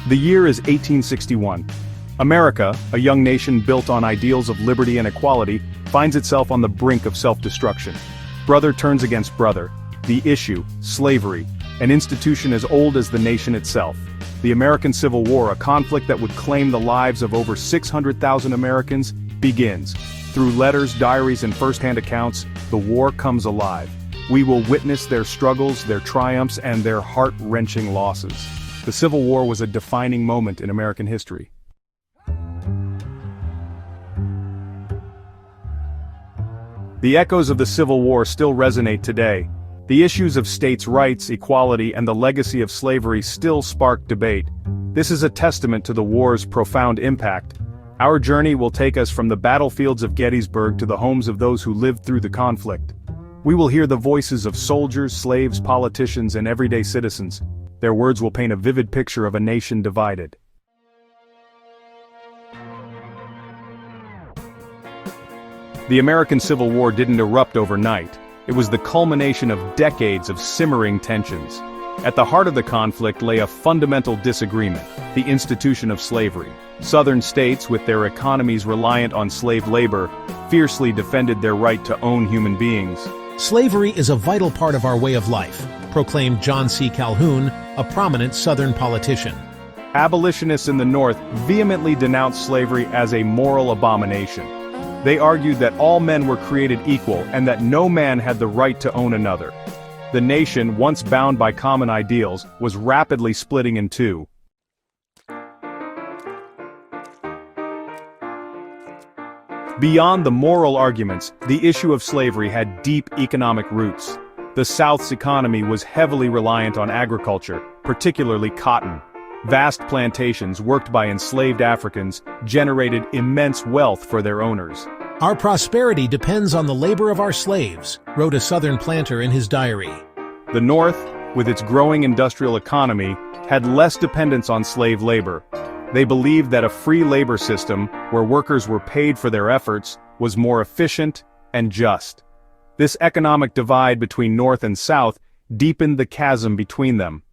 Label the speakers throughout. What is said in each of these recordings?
Speaker 1: The year is 1861. America, a young nation built on ideals of liberty and equality, finds itself on the brink of self-destruction. Brother turns against brother. The issue, slavery, an institution as old as the nation itself. The American Civil War, a conflict that would claim the lives of over 600,000 Americans, begins. Through letters, diaries, and first-hand accounts, the war comes alive. We will witness their struggles, their triumphs, and their heart-wrenching losses. The Civil War was a defining moment in American history. The echoes of the Civil War still resonate today. The issues of states' rights, equality, and the legacy of slavery still spark debate. This is a testament to the war's profound impact. Our journey will take us from the battlefields of Gettysburg to the homes of those who lived through the conflict. We will hear the voices of soldiers, slaves, politicians, and everyday citizens. Their words will paint a vivid picture of a nation divided. The American Civil War didn't erupt overnight. It was the culmination of decades of simmering tensions. At the heart of the conflict lay a fundamental disagreement: the institution of slavery. Southern states, with their economies reliant on slave labor, fiercely defended their right to own human beings.
Speaker 2: Slavery is a vital part of our way of life, proclaimed John C. Calhoun, a prominent Southern politician.
Speaker 1: Abolitionists in the North vehemently denounced slavery as a moral abomination. They argued that all men were created equal and that no man had the right to own another. The nation, once bound by common ideals, was rapidly splitting in two. Beyond the moral arguments, the issue of slavery had deep economic roots. The South's economy was heavily reliant on agriculture, particularly cotton. Vast plantations worked by enslaved Africans generated immense wealth for their owners.
Speaker 2: Our prosperity depends on the labor of our slaves, wrote a Southern planter in his diary.
Speaker 1: The North, with its growing industrial economy, had less dependence on slave labor. They believed that a free labor system, where workers were paid for their efforts, was more efficient and just. This economic divide between North and South deepened the chasm between them.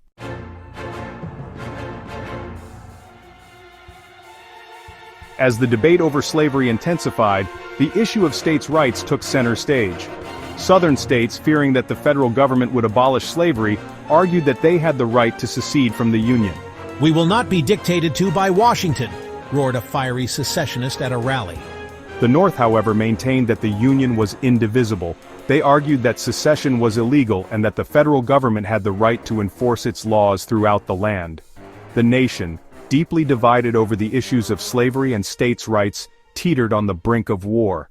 Speaker 1: As the debate over slavery intensified, the issue of states' rights took center stage. Southern states, fearing that the federal government would abolish slavery, argued that they had the right to secede from the Union.
Speaker 2: "We will not be dictated to by Washington," roared a fiery secessionist at a rally.
Speaker 1: The North, however, maintained that the Union was indivisible. They argued that secession was illegal and that the federal government had the right to enforce its laws throughout the land. The nation, deeply divided over the issues of slavery and states' rights, teetered on the brink of war.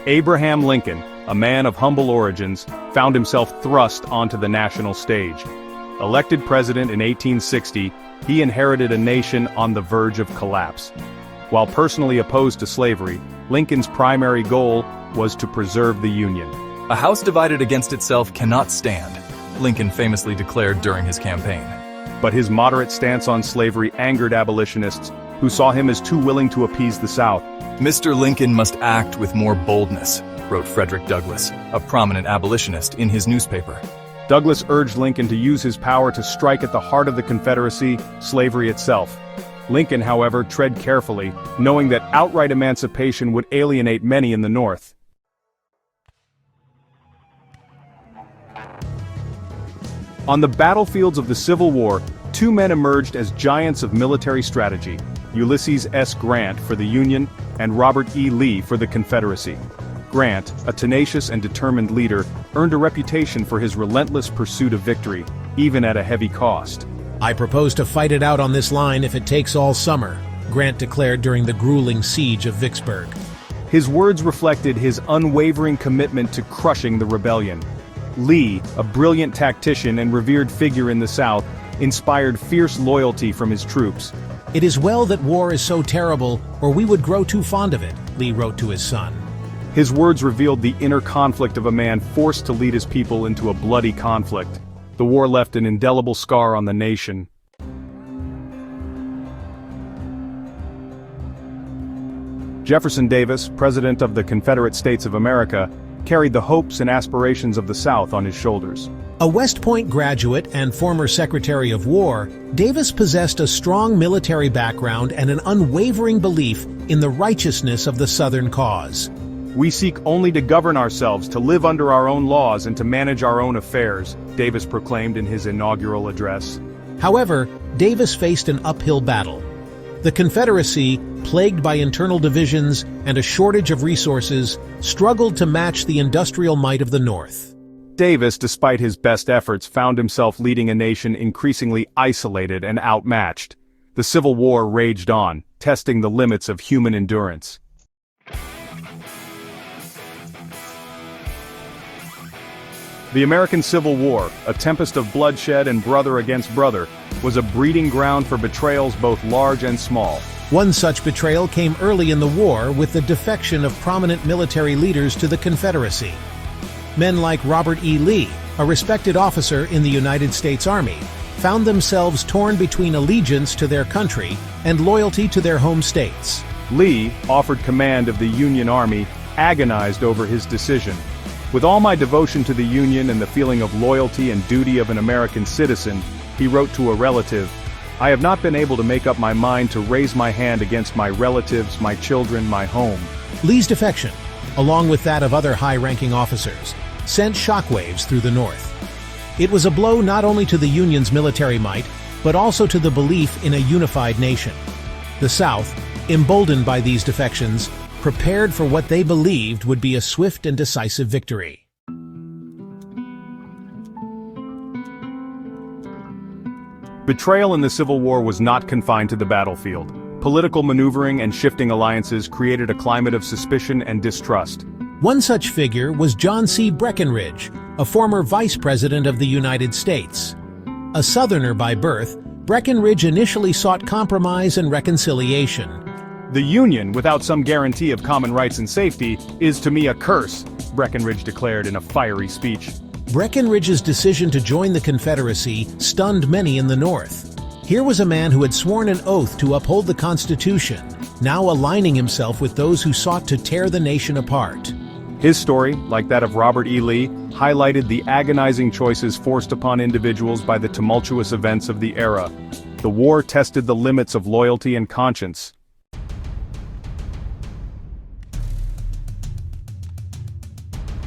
Speaker 1: Abraham Lincoln, a man of humble origins, found himself thrust onto the national stage. Elected president in 1860, he inherited a nation on the verge of collapse. While personally opposed to slavery, Lincoln's primary goal was to preserve the Union.
Speaker 3: "A house divided against itself cannot stand," Lincoln famously declared during his campaign.
Speaker 1: But his moderate stance on slavery angered abolitionists, who saw him as too willing to appease the South.
Speaker 3: "Mr. Lincoln must act with more boldness," wrote Frederick Douglass, a prominent abolitionist, in his newspaper.
Speaker 1: Douglass urged Lincoln to use his power to strike at the heart of the Confederacy, slavery itself. Lincoln, however, tread carefully, knowing that outright emancipation would alienate many in the North. On the battlefields of the Civil War, two men emerged as giants of military strategy: Ulysses S. Grant for the Union and Robert E. Lee for the Confederacy. Grant, a tenacious and determined leader, earned a reputation for his relentless pursuit of victory, even at a heavy cost.
Speaker 2: "I propose to fight it out on this line if it takes all summer," Grant declared during the grueling siege of Vicksburg.
Speaker 1: His words reflected his unwavering commitment to crushing the rebellion. Lee, a brilliant tactician and revered figure in the South, inspired fierce loyalty from his troops.
Speaker 2: "It is well that war is so terrible, or we would grow too fond of it," Lee wrote to his son.
Speaker 1: His words revealed the inner conflict of a man forced to lead his people into a bloody conflict. The war left an indelible scar on the nation. Jefferson Davis, President of the Confederate States of America, carried the hopes and aspirations of the South on his shoulders.
Speaker 2: A West Point graduate and former Secretary of War, Davis possessed a strong military background and an unwavering belief in the righteousness of the Southern cause.
Speaker 1: "We seek only to govern ourselves, to live under our own laws, and to manage our own affairs," Davis proclaimed in his inaugural address.
Speaker 2: However, Davis faced an uphill battle. The Confederacy, plagued by internal divisions and a shortage of resources, struggled to match the industrial might of the North.
Speaker 1: Davis, despite his best efforts, found himself leading a nation increasingly isolated and outmatched. The Civil War raged on, testing the limits of human endurance. The American Civil War, a tempest of bloodshed and brother against brother, was a breeding ground for betrayals both large and small.
Speaker 2: One such betrayal came early in the war with the defection of prominent military leaders to the Confederacy. Men like Robert E. Lee, a respected officer in the United States Army, found themselves torn between allegiance to their country and loyalty to their home states.
Speaker 1: Lee, offered command of the Union Army, agonized over his decision. "With all my devotion to the Union and the feeling of loyalty and duty of an American citizen," he wrote to a relative, "I have not been able to make up my mind to raise my hand against my relatives, my children, my home."
Speaker 2: Lee's defection, along with that of other high-ranking officers, sent shockwaves through the North. It was a blow not only to the Union's military might, but also to the belief in a unified nation. The South, emboldened by these defections, prepared for what they believed would be a swift and decisive victory.
Speaker 1: Betrayal in the Civil War was not confined to the battlefield. Political maneuvering and shifting alliances created a climate of suspicion and distrust.
Speaker 2: One such figure was John C. Breckinridge, a former vice president of the United States. A Southerner by birth, Breckinridge initially sought compromise and reconciliation.
Speaker 1: "The Union, without some guarantee of common rights and safety, is to me a curse," Breckinridge declared in a fiery speech.
Speaker 2: Breckinridge's decision to join the Confederacy stunned many in the North. Here was a man who had sworn an oath to uphold the Constitution, now aligning himself with those who sought to tear the nation apart.
Speaker 1: His story, like that of Robert E. Lee, highlighted the agonizing choices forced upon individuals by the tumultuous events of the era. The war tested the limits of loyalty and conscience.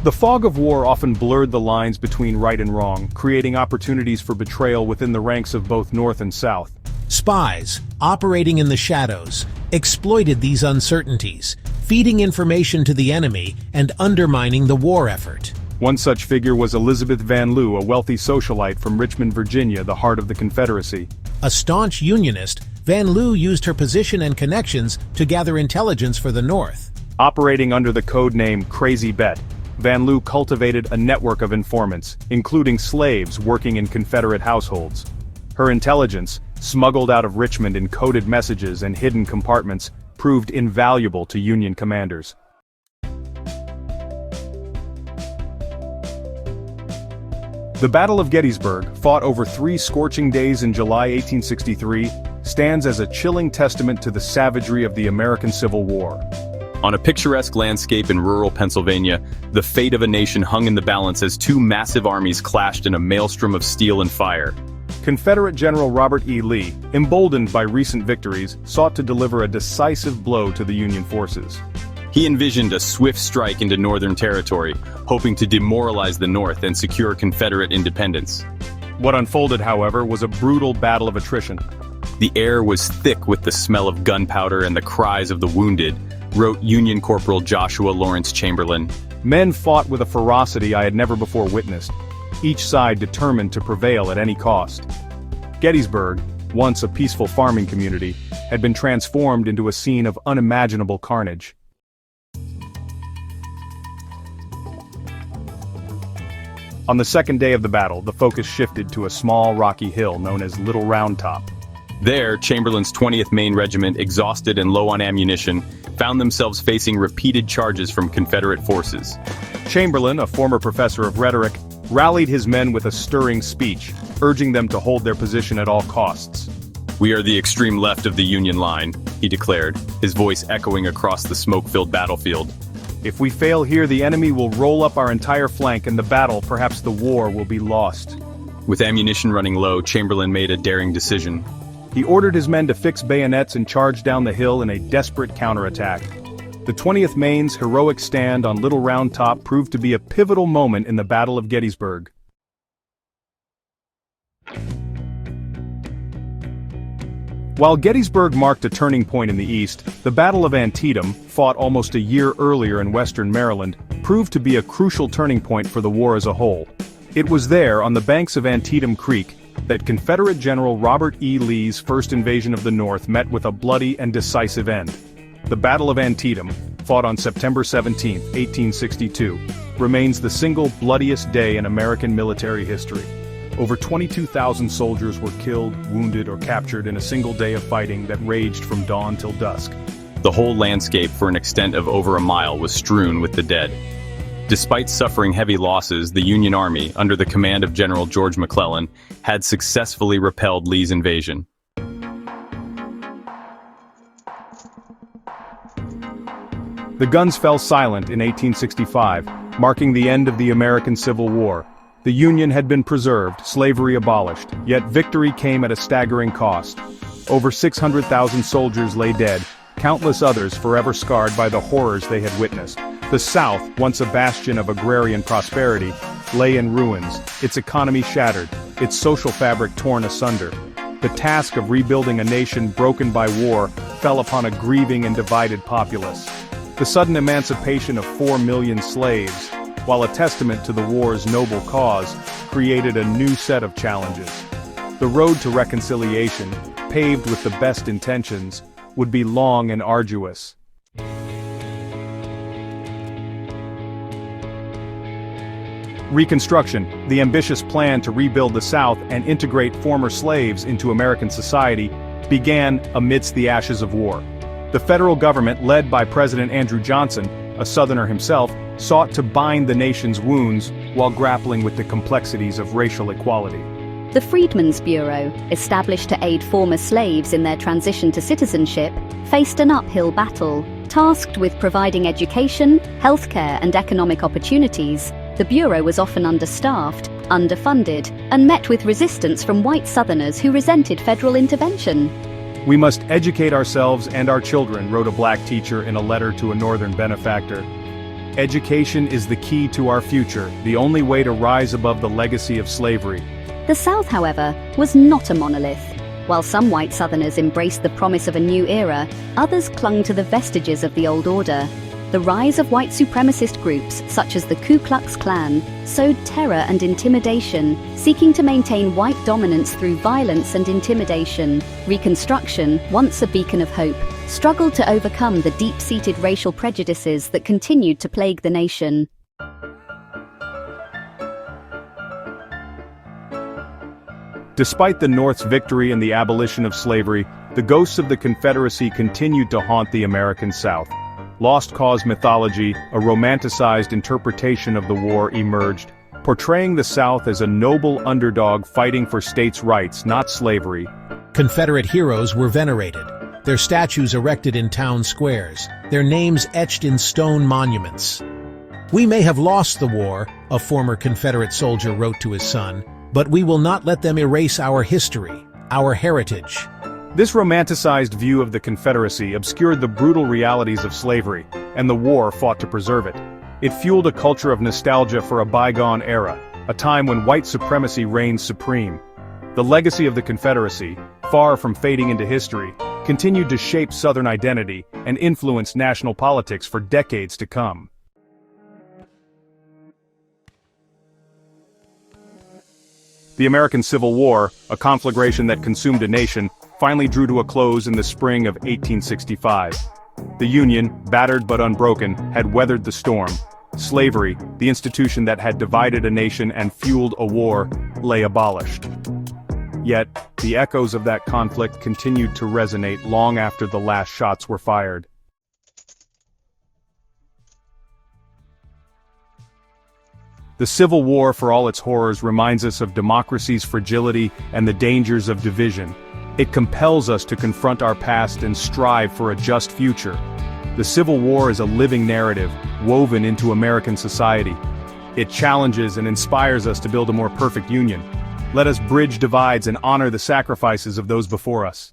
Speaker 1: The fog of war often blurred the lines between right and wrong, creating opportunities for betrayal within the ranks of both North and South.
Speaker 2: Spies, operating in the shadows, exploited these uncertainties, feeding information to the enemy and undermining the war effort.
Speaker 1: One such figure was Elizabeth Van Lew, a wealthy socialite from Richmond, Virginia, the heart of the Confederacy.
Speaker 2: A staunch Unionist, Van Lew used her position and connections to gather intelligence for the North.
Speaker 1: Operating under the code name Crazy Bet, Van Lew cultivated a network of informants, including slaves working in Confederate households. Her intelligence, smuggled out of Richmond in coded messages and hidden compartments, proved invaluable to Union commanders. The Battle of Gettysburg, fought over 3 scorching days in July 1863, stands as a chilling testament to the savagery of the American Civil War.
Speaker 3: On a picturesque landscape in rural Pennsylvania, the fate of a nation hung in the balance as two massive armies clashed in a maelstrom of steel and fire.
Speaker 1: Confederate General Robert E. Lee, emboldened by recent victories, sought to deliver a decisive blow to the Union forces.
Speaker 3: He envisioned a swift strike into Northern territory, hoping to demoralize the North and secure Confederate independence.
Speaker 1: What unfolded, however, was a brutal battle of attrition.
Speaker 3: The air was thick with the smell of gunpowder and the cries of the wounded, wrote Union Corporal Joshua Lawrence Chamberlain.
Speaker 1: Men fought with a ferocity I had never before witnessed, each side determined to prevail at any cost. Gettysburg, once a peaceful farming community, had been transformed into a scene of unimaginable carnage. On the second day of the battle, the focus shifted to a small rocky hill known as Little Round Top.
Speaker 3: There, Chamberlain's 20th Maine Regiment, exhausted and low on ammunition, found themselves facing repeated charges from Confederate forces.
Speaker 1: Chamberlain, a former professor of rhetoric, rallied his men with a stirring speech, urging them to hold their position at all costs.
Speaker 3: "We are the extreme left of the Union line," he declared, his voice echoing across the smoke-filled battlefield.
Speaker 1: If we fail here, the enemy will roll up our entire flank and the battle, perhaps the war, will be lost.
Speaker 3: With ammunition running low, Chamberlain made a daring decision.
Speaker 1: He ordered his men to fix bayonets and charge down the hill in a desperate counterattack. The 20th Maine's heroic stand on Little Round Top proved to be a pivotal moment in the Battle of Gettysburg. While Gettysburg marked a turning point in the East, the Battle of Antietam, fought almost a year earlier in western Maryland, proved to be a crucial turning point for the war as a whole. It was there, on the banks of Antietam Creek, that Confederate General Robert E. Lee's first invasion of the North met with a bloody and decisive end. The Battle of Antietam, fought on September 17, 1862, remains the single bloodiest day in American military history. Over 22,000 soldiers were killed, wounded, or captured in a single day of fighting that raged from dawn till dusk.
Speaker 3: The whole landscape for an extent of over a mile was strewn with the dead. Despite suffering heavy losses, the Union Army, under the command of General George McClellan, had successfully repelled Lee's invasion.
Speaker 1: The guns fell silent in 1865, marking the end of the American Civil War. The Union had been preserved, slavery abolished, yet victory came at a staggering cost. Over 600,000 soldiers lay dead, countless others forever scarred by the horrors they had witnessed. The South, once a bastion of agrarian prosperity, lay in ruins, its economy shattered, its social fabric torn asunder. The task of rebuilding a nation broken by war fell upon a grieving and divided populace. The sudden emancipation of 4 million slaves, while a testament to the war's noble cause, created a new set of challenges. The road to reconciliation, paved with the best intentions, would be long and arduous. Reconstruction, the ambitious plan to rebuild the South and integrate former slaves into American society, began amidst the ashes of war. The federal government, led by President Andrew Johnson, a Southerner himself, sought to bind the nation's wounds while grappling with the complexities of racial equality.
Speaker 4: The Freedmen's Bureau, established to aid former slaves in their transition to citizenship, faced an uphill battle. Tasked with providing education, healthcare, and economic opportunities, the Bureau was often understaffed, underfunded, and met with resistance from white Southerners who resented federal intervention.
Speaker 1: "We must educate ourselves and our children," wrote a black teacher in a letter to a Northern benefactor. "Education is the key to our future, the only way to rise above the legacy of slavery."
Speaker 4: The South, however, was not a monolith. While some white Southerners embraced the promise of a new era, others clung to the vestiges of the old order. The rise of white supremacist groups, such as the Ku Klux Klan, sowed terror and intimidation, seeking to maintain white dominance through violence and intimidation. Reconstruction, once a beacon of hope, struggled to overcome the deep-seated racial prejudices that continued to plague the nation.
Speaker 1: Despite the North's victory and the abolition of slavery, the ghosts of the Confederacy continued to haunt the American South. Lost cause mythology, a romanticized interpretation of the war, emerged, portraying the South as a noble underdog fighting for states' rights, not slavery.
Speaker 2: Confederate heroes were venerated, their statues erected in town squares, their names etched in stone monuments. "We may have lost the war," a former Confederate soldier wrote to his son, "but we will not let them erase our history, our heritage."
Speaker 1: This romanticized view of the Confederacy obscured the brutal realities of slavery, and the war fought to preserve it. It fueled a culture of nostalgia for a bygone era, a time when white supremacy reigned supreme. The legacy of the Confederacy, far from fading into history, continued to shape Southern identity and influence national politics for decades to come. The American Civil War, a conflagration that consumed a nation, finally drew to a close in the spring of 1865. The Union, battered but unbroken, had weathered the storm. Slavery, the institution that had divided a nation and fueled a war, lay abolished. Yet, the echoes of that conflict continued to resonate long after the last shots were fired. The Civil War, for all its horrors, reminds us of democracy's fragility and the dangers of division. It compels us to confront our past and strive for a just future. The Civil War is a living narrative, woven into American society. It challenges and inspires us to build a more perfect union. Let us bridge divides and honor the sacrifices of those before us.